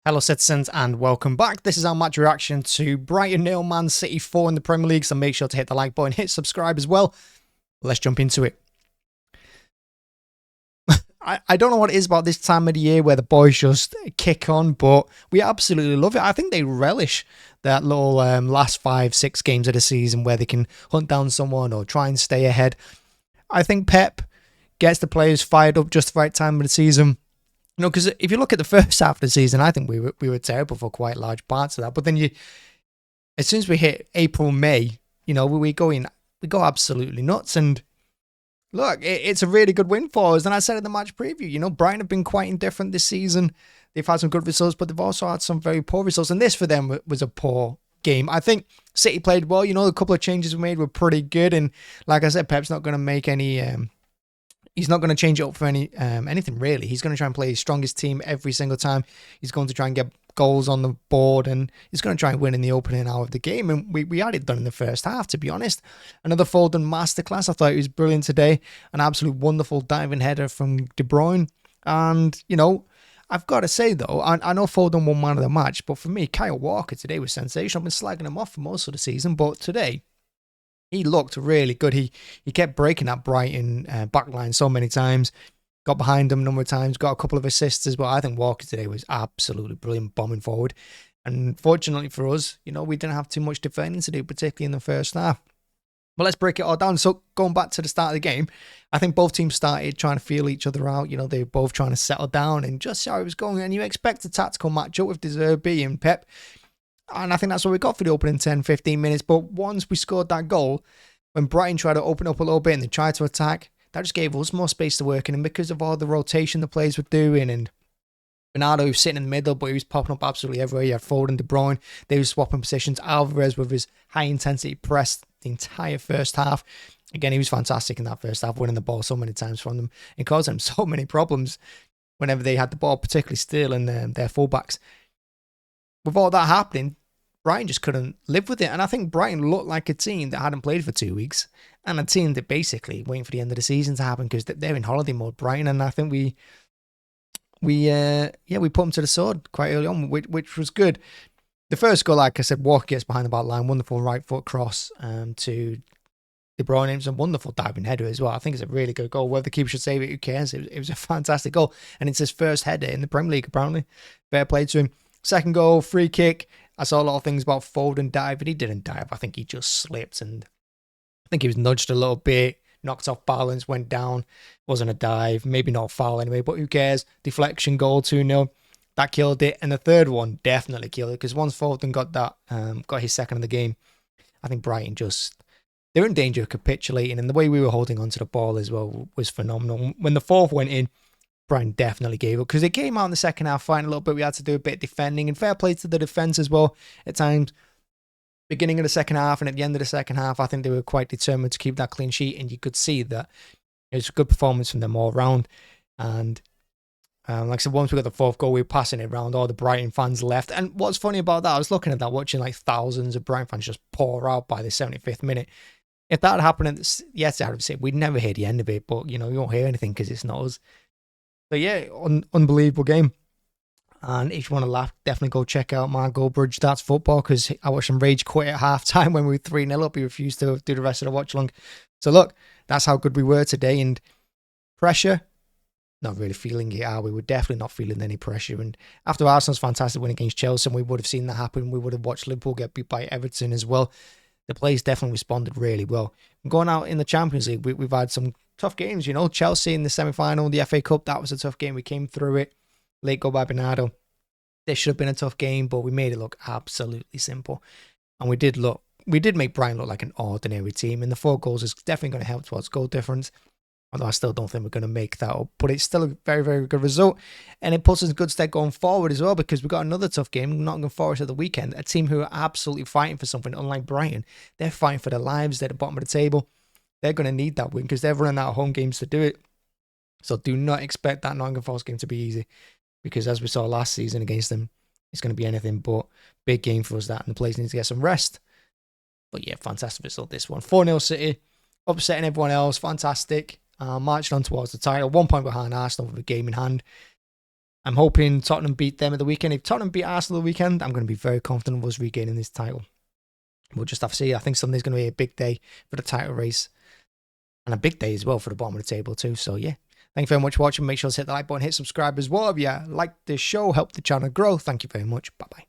Hello citizens and welcome back. This is our match reaction to Brighton 0, Man City 4 in the Premier League, so make sure to hit the like button, hit subscribe as well. Let's jump into it. I don't know what it is about this time of the year where the boys just kick on, but we absolutely love it. I think they relish that little last 5-6 games of the season where they can hunt down someone or try and stay ahead. I think Pep gets the players fired up just the right time of the season. You know, because if you look at the first half of the season, I think we were terrible for quite large parts of that. But then as soon as we hit April, May, you know, we go absolutely nuts. And look, it's a really good win for us. And I said in the match preview, you know, Brighton have been quite indifferent this season. They've had some good results, but they've also had some very poor results. And this for them was a poor game. I think City played well. You know, a couple of changes we made were pretty good. And like I said, Pep's not going to make any. He's not going to change it up for anything, really. He's going to try and play his strongest team every single time. He's going to try and get goals on the board, and he's going to try and win in the opening hour of the game. And we had it done in the first half, to be honest. Another Foden masterclass. I thought he was brilliant today. An absolute wonderful diving header from De Bruyne. And, you know, I've got to say, though, I know Foden won man of the match, but for me, Kyle Walker today was sensational. I've been slagging him off for most of the season, but today he looked really good. He kept breaking that Brighton backline so many times. Got behind them a number of times. Got a couple of assists as well. I think Walker today was absolutely brilliant bombing forward. And fortunately for us, you know, we didn't have too much defending to do, particularly in the first half. But let's break it all down. So going back to the start of the game, I think both teams started trying to feel each other out. You know, they were both trying to settle down and just see how it was going. And you expect a tactical matchup with De Zerbi and Pep. And I think that's what we got for the opening 10-15 minutes. But once we scored that goal, when Brighton tried to open up a little bit and they tried to attack, that just gave us more space to work in. And because of all the rotation the players were doing, and Bernardo was sitting in the middle, but he was popping up absolutely everywhere. You had Foden, De Bruyne, they were swapping positions. Alvarez with his high-intensity press the entire first half. Again, he was fantastic in that first half, winning the ball so many times from them and causing them so many problems whenever they had the ball, particularly stealing their fullbacks. With all that happening, Brighton just couldn't live with it. And I think Brighton looked like a team that hadn't played for 2 weeks and a team that basically waiting for the end of the season to happen because they're in holiday mode, Brighton. And I think we put them to the sword quite early on, which was good. The first goal, like I said, Walker gets behind the back line, wonderful right foot cross to De Bruyne. It was a wonderful diving header as well. I think it's a really good goal. Whether the keeper should save it, who cares? It was a fantastic goal. And it's his first header in the Premier League, apparently. Fair play to him. Second goal, free kick. I saw a lot of things about Foden diving. He didn't dive. I think he just slipped, and I think he was nudged a little bit, knocked off balance, went down. Wasn't a dive. Maybe not a foul anyway, but who cares? Deflection goal, 2-0. That killed it. And the third one definitely killed it, because once Foden got that, got his second of the game, I think Brighton they were in danger of capitulating, and the way we were holding onto the ball as well was phenomenal. When the fourth went in, Brighton definitely gave up, because it came out in the second half fighting a little bit. We had to do a bit of defending, and fair play to the defence as well at times. Beginning of the second half and at the end of the second half, I think they were quite determined to keep that clean sheet, and you could see that it was a good performance from them all round. And like I said, once we got the fourth goal, we were passing it around. All the Brighton fans left. And what's funny about that, I was looking at that, watching like thousands of Brighton fans just pour out by the 75th minute. If that had happened yes, I would say we'd never hear the end of it, but you know, you won't hear anything because it's not us. So yeah, unbelievable game. And if you want to laugh, definitely go check out my Goldbridge That's Football, because I watched him rage quit at half-time when we were 3-0 up. He refused to do the rest of the watch-along. So look, that's how good we were today. And pressure, not really feeling it, are we? We're definitely not feeling any pressure. And after Arsenal's fantastic win against Chelsea, and we would have seen that happen, we would have watched Liverpool get beat by Everton as well. The players definitely responded really well. And going out in the Champions League, we've had some tough games, you know. Chelsea in the semi-final, the FA Cup, that was a tough game. We came through it. Late goal by Bernardo. This should have been a tough game, but we made it look absolutely simple. And we did make Brighton look like an ordinary team. And the 4 goals is definitely going to help towards goal difference. Although I still don't think we're going to make that up. But it's still a very, very good result. And it puts us in good stead going forward as well, because we've got another tough game, Nottingham Forest at the weekend. A team who are absolutely fighting for something, unlike Brighton. They're fighting for their lives. They're at the bottom of the table. They're going to need that win because they're running out of home games to do it. So do not expect that Nottingham Forest game to be easy, because as we saw last season against them, it's going to be anything but. Big game for us, that, and the players need to get some rest. But yeah, fantastic result this one. 4-0 City, upsetting everyone else, fantastic. Marching on towards the title, 1 point behind Arsenal with a game in hand. I'm hoping Tottenham beat them at the weekend. If Tottenham beat Arsenal the weekend, I'm going to be very confident of us regaining this title. We'll just have to see. I think Sunday's going to be a big day for the title race. And a big day as well for the bottom of the table too. So yeah, thank you very much for watching. Make sure to hit the like button, hit subscribe as well if you like this show, help the channel grow. Thank you very much. Bye-bye.